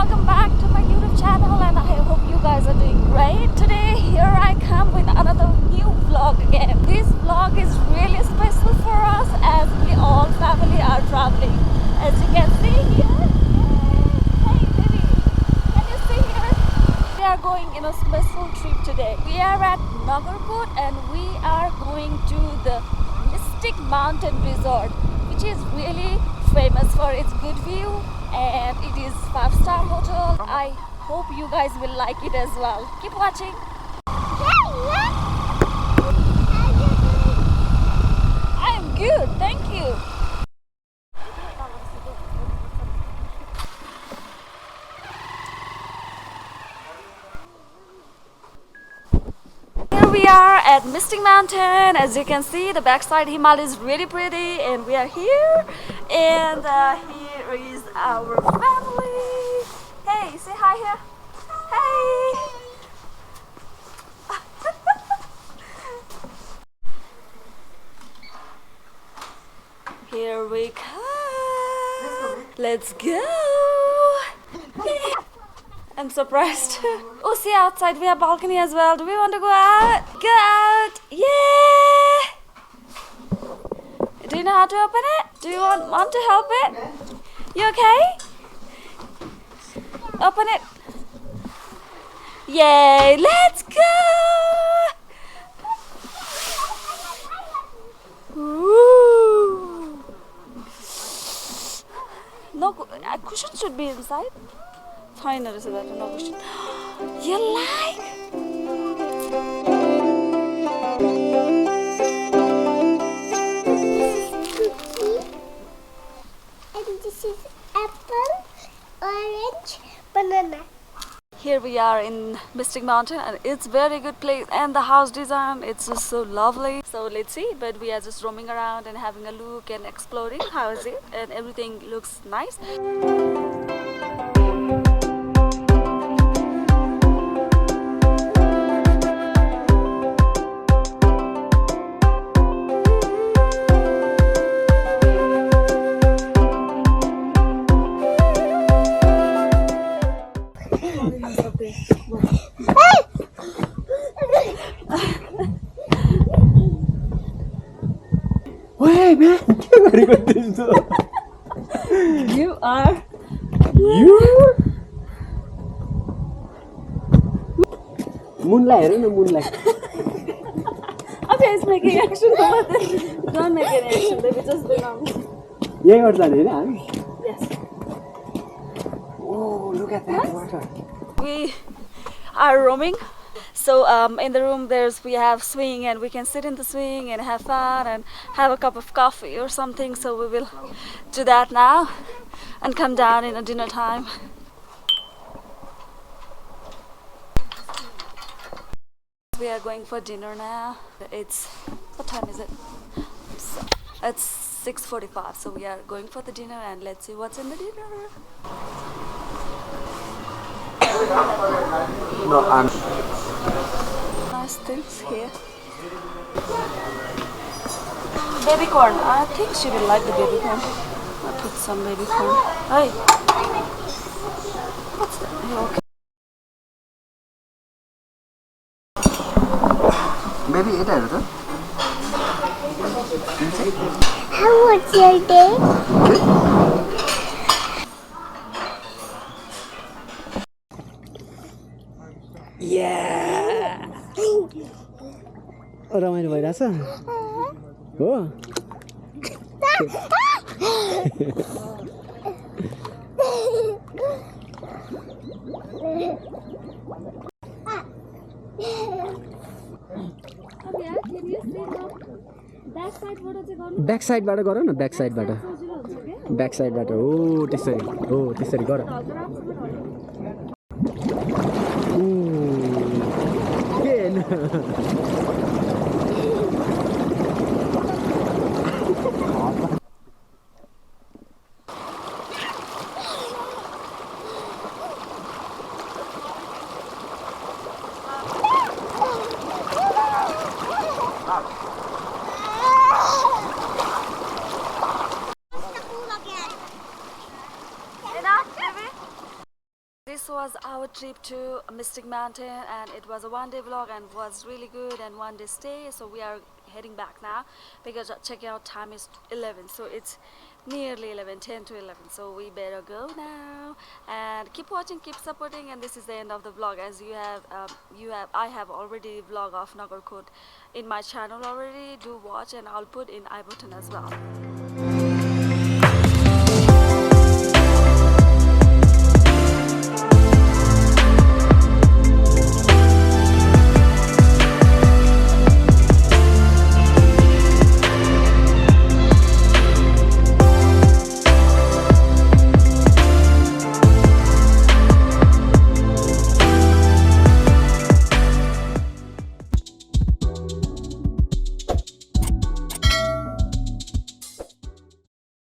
welcome back to my YouTube channel, and I hope you guys are doing great. Today here I come with another new vlog again. This vlog is really special for us as we all family are traveling. As you can see here, hey baby, can you see here? We are going in a special trip today. We are at Nagarkot and we are going to the Mystic Mountain Resort, which is really famous for its good view, and it is 5-star hotel. I hope you guys will like it as well. Keep watching. I am good, thank you. Here we are at Mystic Mountain. As you can see, the backside Himalaya is really pretty, and we are here. And here is our family. Hey, say hi here. Hey. Here we come. Let's go. I'm surprised. Oh, see outside we have balcony as well. Do we want to go out? Go out. Yeah. Do you know how to open it? Do you want mom to help it? You okay? Open it. Yay, let's go. Ooh. No, cushion should be inside. Fine, no cushion. You like? This is apple, orange, banana. Here we are in Mystic Mountain, and it's very good place, and the house design, it's just so lovely. So let's see, but we are just roaming around and having a look and exploring how is it, and everything looks nice. Wait, man, very good this. You are. You? Moonlight, no moonlight. Okay, it's making action. Don't make any action, baby. Just belong. Yeah, what's that? Huh? Yes. Oh, look at that water. We are roaming. So in the room we have swing, and we can sit in the swing and have fun and have a cup of coffee or something. So we will do that now and come down in a dinner time. We are going for dinner now. It's, what time is it? It's 6:45. So we are going for the dinner, and let's see what's in the dinner. No, I'm. Nice things here. Baby corn. I think she will like the baby corn. I put some baby corn. Hey. What's that? Yeah, okay. Maybe it is, huh? How was your day? Yeah. रमाइलो भइरहेछ हो back साइडबाट गर न back साइडबाट हो त्यसरी गर this was our trip to Mystic Mountain, and it was a one-day vlog and was really good, and one-day stay. So we are heading back now because checking out time is 11, so it's nearly 11, 10 to 11, so we better go now. And keep watching, keep supporting, and this is the end of the vlog. As I have already vlog of Nagarkot in my channel already. Do watch, and I'll put in I button as well.